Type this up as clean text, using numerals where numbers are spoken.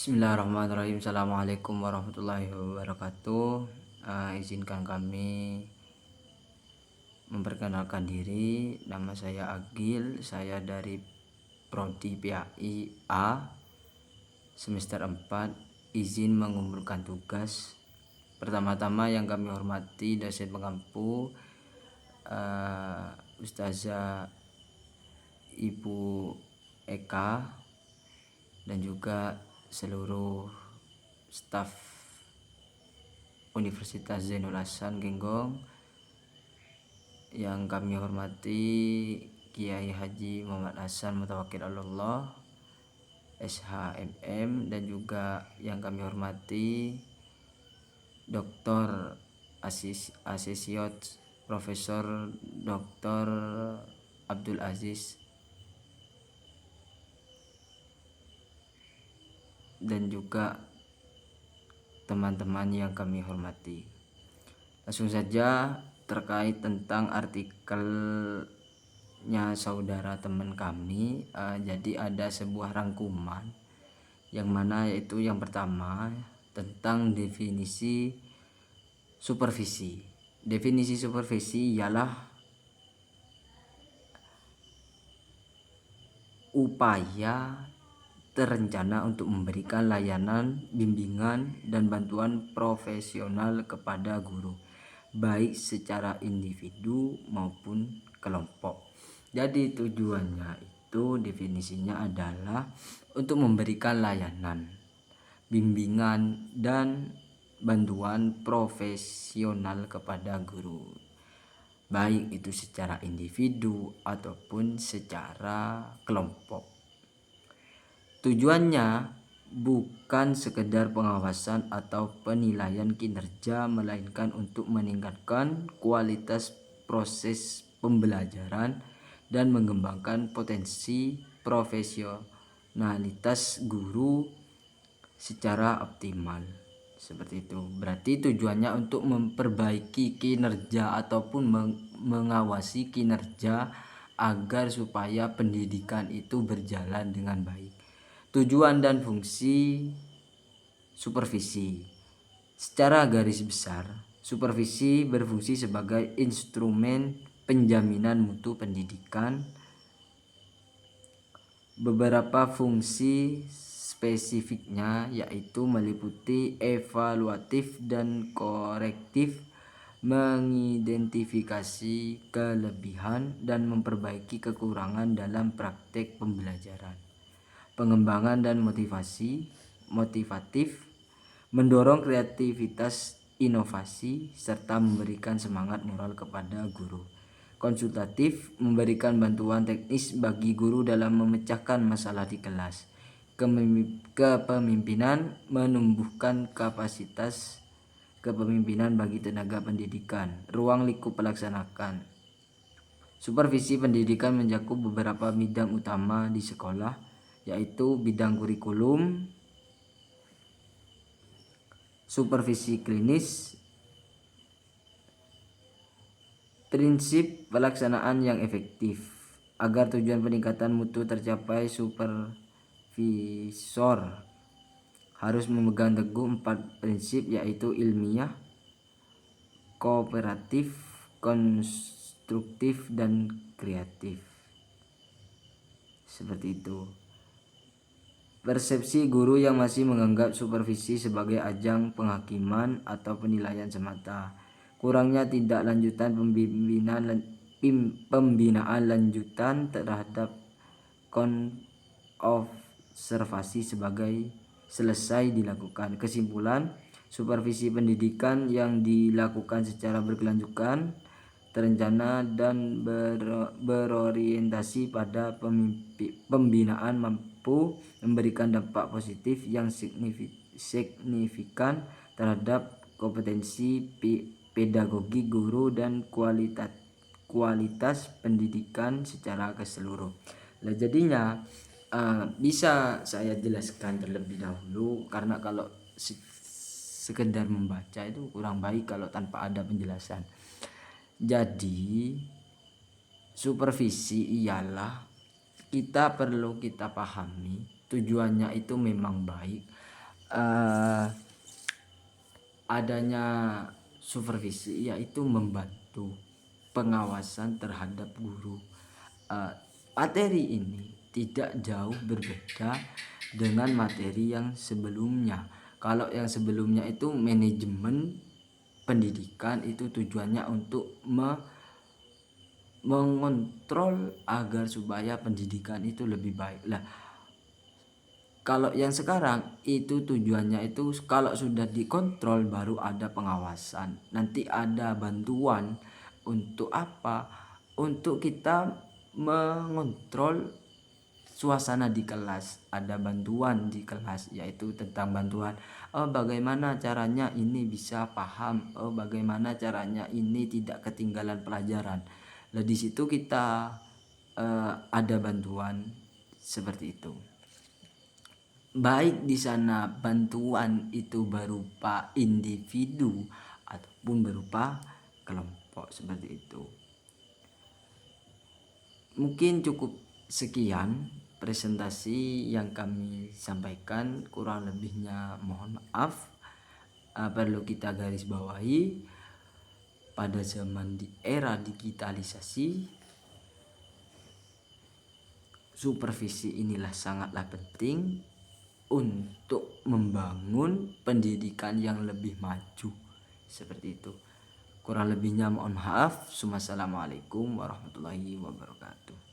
Bismillahirrahmanirrahim. Assalamualaikum warahmatullahi wabarakatuh. Izinkan kami memperkenalkan diri. Nama saya Agil. Saya dari Prodi PAI A semester 4. Izin mengumpulkan tugas. Pertama-tama yang kami hormati dosen pengampu, Ustazah Ibu Eka, dan juga seluruh staf Universitas Zainul Hasan Genggong. Yang kami hormati Kiai Haji Muhammad Hasan Mutawakil Allah SHMM, dan juga yang kami hormati Dr. Asisiot Profesor Dr. Abdul Aziz, dan juga teman-teman yang kami hormati. Langsung saja terkait tentang artikelnya saudara teman kami. Jadi ada sebuah rangkuman yang mana yaitu yang pertama tentang definisi supervisi. Definisi supervisi ialah upaya terencana untuk memberikan layanan, bimbingan, dan bantuan profesional kepada guru, baik secara individu maupun kelompok. Jadi tujuannya itu definisinya adalah untuk memberikan layanan, bimbingan, dan bantuan profesional kepada guru, baik itu secara individu ataupun secara kelompok. Tujuannya bukan sekedar pengawasan atau penilaian kinerja, melainkan untuk meningkatkan kualitas proses pembelajaran dan mengembangkan potensi profesionalitas guru secara optimal. Seperti itu. Berarti tujuannya untuk memperbaiki kinerja ataupun mengawasi kinerja agar supaya pendidikan itu berjalan dengan baik. Tujuan dan fungsi supervisi. Secara garis besar, supervisi berfungsi sebagai instrumen penjaminan mutu pendidikan. Beberapa fungsi spesifiknya yaitu meliputi evaluatif dan korektif, mengidentifikasi kelebihan dan memperbaiki kekurangan dalam praktek pembelajaran, pengembangan dan motivatif, mendorong kreativitas, inovasi, serta memberikan semangat moral kepada guru. Konsultatif, memberikan bantuan teknis bagi guru dalam memecahkan masalah di kelas. Kepemimpinan, menumbuhkan kapasitas kepemimpinan bagi tenaga pendidikan. Ruang lingkup pelaksanakan. Supervisi pendidikan mencakup beberapa bidang utama di sekolah, yaitu bidang kurikulum, supervisi klinis, prinsip pelaksanaan yang efektif. Agar tujuan peningkatan mutu tercapai, supervisor harus memegang teguh 4 prinsip, yaitu ilmiah, kooperatif, konstruktif, dan kreatif. Seperti itu. Persepsi guru yang masih menganggap supervisi sebagai ajang penghakiman atau penilaian semata. Kurangnya tidak lanjutan pembinaan lanjutan terhadap observasi sebagai selesai dilakukan. Kesimpulan, supervisi pendidikan yang dilakukan secara berkelanjutan, terencana, dan berorientasi pada pembinaan mampu memberikan dampak positif yang signifikan terhadap kompetensi pedagogi guru dan kualitas pendidikan secara keseluruhan. Nah, jadinya bisa saya jelaskan terlebih dahulu, karena kalau sekedar membaca itu kurang baik kalau tanpa ada penjelasan. Jadi supervisi ialah kita pahami tujuannya itu memang baik adanya supervisi, yaitu membantu pengawasan terhadap guru. Materi ini tidak jauh berbeda dengan materi yang sebelumnya. Kalau yang sebelumnya itu manajemen pendidikan, itu tujuannya untuk mengontrol agar supaya pendidikan itu lebih baik lah. Kalau yang sekarang itu tujuannya itu kalau sudah dikontrol baru ada pengawasan. Nanti ada bantuan untuk apa? Untuk kita mengontrol suasana di kelas. Ada bantuan di kelas, yaitu tentang bantuan bagaimana caranya ini bisa paham, bagaimana caranya ini tidak ketinggalan pelajaran. Nah, di situ kita ada bantuan seperti itu. Baik di sana bantuan itu berupa individu ataupun berupa kelompok seperti itu. Mungkin cukup sekian presentasi yang kami sampaikan, kurang lebihnya mohon maaf. Perlu kita garis bawahi, pada zaman di era digitalisasi, supervisi inilah sangatlah penting untuk membangun pendidikan yang lebih maju seperti itu. Kurang lebihnya mohon maaf. Wassalamualaikum warahmatullahi wabarakatuh.